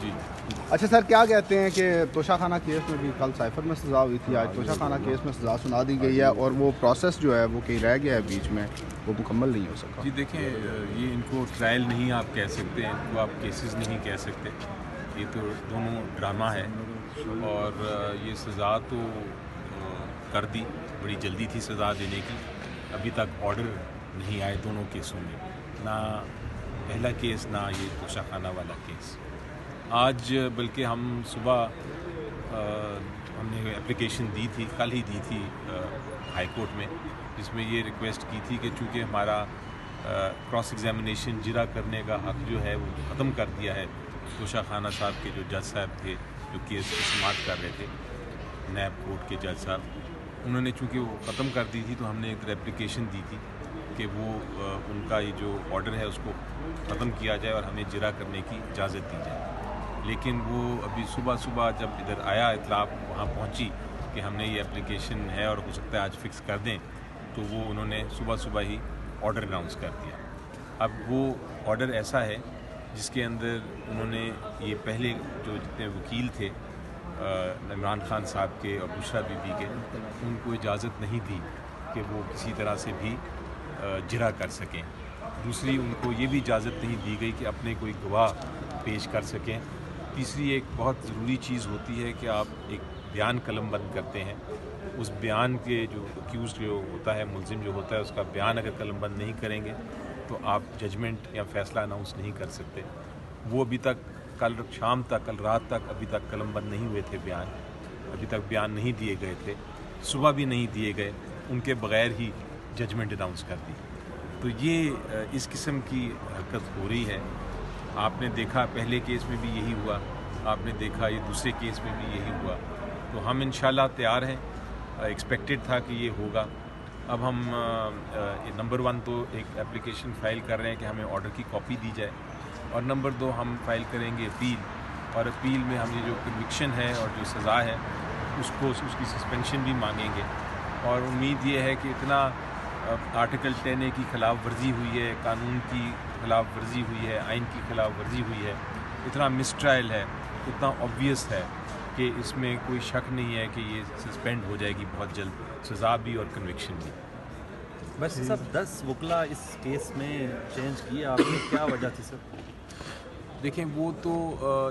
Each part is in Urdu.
جی اچھا سر، کیا کہتے ہیں کہ توشہ خانہ کیس میں بھی کل سائفر میں سزا ہوئی تھی، آج توشہ خانہ کیس میں سزا سنا دی گئی ہے اور وہ پروسیس جو ہے وہ کہیں رہ گیا ہے بیچ میں، وہ مکمل نہیں ہو سکا؟ جی دیکھیں، یہ ان کو ٹرائل نہیں آپ کہہ سکتے، ان کو آپ کیسز نہیں کہہ سکتے، یہ تو دونوں ڈرامہ ہے. اور یہ سزا تو کر دی، بڑی جلدی تھی سزا دینے کی. ابھی تک آرڈر نہیں آئے دونوں کیسوں میں، نہ پہلا کیس نہ یہ توشہ خانہ والا کیس. آج بلکہ ہم صبح ہم نے اپلیکیشن دی تھی، کل ہی دی تھی ہائی کورٹ میں، جس میں یہ ریکویسٹ کی تھی کہ چونکہ ہمارا کراس ایگزامینیشن جرا کرنے کا حق جو ہے وہ ختم کر دیا ہے توشہ خانہ صاحب کے جو جج صاحب تھے جو کیس کی سماعت کر رہے تھے، نیب کورٹ کے جج صاحب، انہوں نے چونکہ وہ ختم کر دی تھی تو ہم نے ایک اپلیکیشن دی تھی کہ وہ ان کا یہ جو آرڈر ہے اس کو ختم کیا جائے اور ہمیں جرا کرنے کی اجازت دی جائے. لیکن وہ ابھی صبح جب ادھر آیا اطلاع وہاں پہنچی کہ ہم نے یہ اپلیکیشن ہے اور ہو سکتا ہے آج فکس کر دیں، تو وہ انہوں نے صبح ہی آرڈر اناؤنس کر دیا. اب وہ آرڈر ایسا ہے جس کے اندر انہوں نے یہ پہلے جو جتنے وکیل تھے عمران خان صاحب کے اور بشریٰ بی بی کے، ان کو اجازت نہیں دی کہ وہ کسی طرح سے بھی جرا کر سکیں. دوسری، ان کو یہ بھی اجازت نہیں دی گئی کہ اپنے کوئی گواہ پیش کر سکیں. تیسری ایک بہت ضروری چیز ہوتی ہے کہ آپ ایک بیان قلم بند کرتے ہیں، اس بیان کے جو اکیوزڈ جو ہوتا ہے، ملزم جو ہوتا ہے، اس کا بیان اگر قلم بند نہیں کریں گے تو آپ ججمنٹ یا فیصلہ اناؤنس نہیں کر سکتے. وہ ابھی تک کل شام تک، کل رات تک ابھی تک قلم بند نہیں ہوئے تھے بیان، ابھی تک بیان نہیں دیے گئے تھے، صبح بھی نہیں دیے گئے، ان کے بغیر ہی ججمنٹ اناؤنس کر دی. تو یہ اس قسم کی حرکت ہو رہی ہے. آپ نے دیکھا پہلے کیس میں بھی یہی ہوا، آپ نے دیکھا یہ دوسرے کیس میں بھی یہی ہوا. تو ہم انشاءاللہ تیار ہیں، ایکسپیکٹڈ تھا کہ یہ ہوگا. اب ہم نمبر 1 تو ایک اپلیکیشن فائل کر رہے ہیں کہ ہمیں آرڈر کی کاپی دی جائے، اور نمبر 2 ہم فائل کریں گے اپیل، اور اپیل میں ہم یہ جو کنوکشن ہے اور جو سزا ہے اس کی سسپینشن بھی مانگیں گے. اور امید یہ ہے کہ اتنا آرٹیکل 10A کی خلاف ورزی ہوئی ہے، قانون کی خلاف ورزی ہوئی ہے، آئین کی خلاف ورزی ہوئی ہے، اتنا مس ٹرائل ہے، اتنا آبویس ہے کہ اس میں کوئی شک نہیں ہے کہ یہ سسپینڈ ہو جائے گی بہت جلد، سزا بھی اور کنوکشن بھی. بس سب 10 وکلا اس کیس میں چینج کیے، آپ نے کیا وجہ تھی سر؟ دیکھیں، وہ تو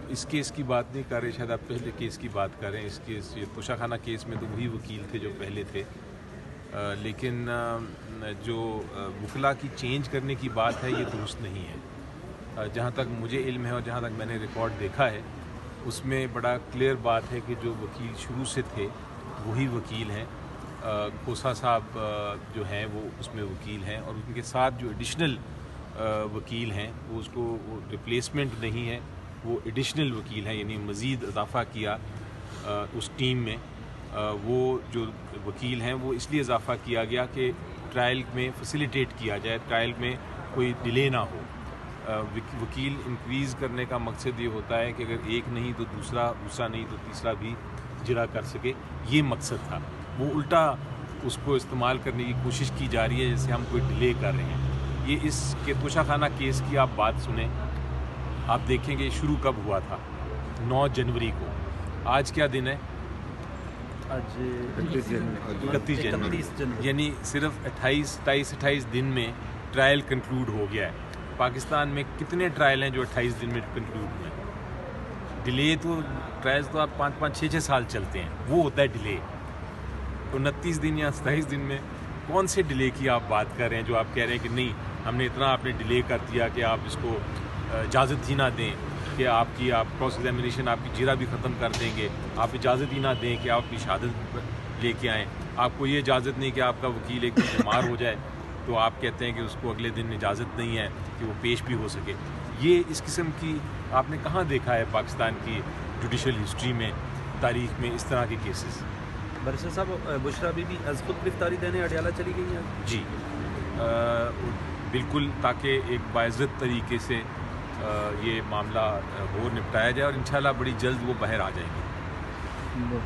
اس کیس کی بات نہیں کر رہے، شاید آپ پہلے کیس کی بات کر رہے ہیں. اس کیس یہ توشہ خانہ کیس میں تو وہی وکیل تھے جو پہلے تھے. لیکن جو وکلا کی چینج کرنے کی بات ہے یہ درست نہیں ہے. جہاں تک مجھے علم ہے اور جہاں تک میں نے ریکارڈ دیکھا ہے اس میں بڑا کلیئر بات ہے کہ جو وکیل شروع سے تھے وہی وکیل ہیں. کوسا صاحب جو ہیں وہ اس میں وکیل ہیں، اور ان کے ساتھ جو ایڈیشنل وکیل ہیں وہ اس کو وہ ریپلیسمنٹ نہیں ہے، وہ ایڈیشنل وکیل ہیں، یعنی مزید اضافہ کیا اس ٹیم میں. وہ جو وکیل ہیں وہ اس لیے اضافہ کیا گیا کہ ٹرائل میں فیسیلیٹیٹ کیا جائے، ٹرائل میں کوئی ڈیلے نہ ہو. وکیل انکریز کرنے کا مقصد یہ ہوتا ہے کہ اگر ایک نہیں تو دوسرا نہیں تو تیسرا بھی جرا کر سکے، یہ مقصد تھا. وہ الٹا اس کو استعمال کرنے کی کوشش کی جا رہی ہے جیسے ہم کوئی ڈیلے کر رہے ہیں. یہ اس کے توشہ خانہ کیس کی آپ بات سنیں، آپ دیکھیں گے شروع کب ہوا تھا، 9 جنوری کو. آج کیا دن ہے؟ آج 31 جنوری، یعنی صرف 28 دن میں ٹرائل کنکلوڈ ہو گیا ہے. پاکستان میں کتنے ٹرائل ہیں جو 28 دن میں کنکلوڈ ہوئے ہیں؟ ڈیلے تو ٹرائلز تو آپ 5 6 سال چلتے ہیں، وہ ہوتا ہے ڈیلے. 29 دن یا 27 دن میں کون سے ڈیلے کی آپ بات کر رہے ہیں جو آپ کہہ رہے ہیں کہ نہیں ہم نے اتنا آپ نے ڈیلے کر دیا کہ آپ اس کو اجازت ہی نہ دیں کہ آپ کراس ایگزامینیشن آپ کی جرا بھی ختم کر دیں گے، آپ اجازت ہی نہ دیں کہ آپ اپنی شہادت لے کے آئیں، آپ کو یہ اجازت نہیں کہ آپ کا وکیل ایک دن بیمار ہو جائے تو آپ کہتے ہیں کہ اس کو اگلے دن اجازت نہیں ہے کہ وہ پیش بھی ہو سکے. یہ اس قسم کی آپ نے کہاں دیکھا ہے پاکستان کی جوڈیشل ہسٹری میں، تاریخ میں اس طرح کے کیسز؟ برسر صاحب، بشریٰ بی بی از خود گرفتاری دینے اڈیالہ چلی گئی ہیں؟ جی بالکل، تاکہ ایک باعزت طریقے سے یہ معاملہ ہو نپٹایا جائے، اور انشاءاللہ بڑی جلد وہ باہر آ جائیں گے.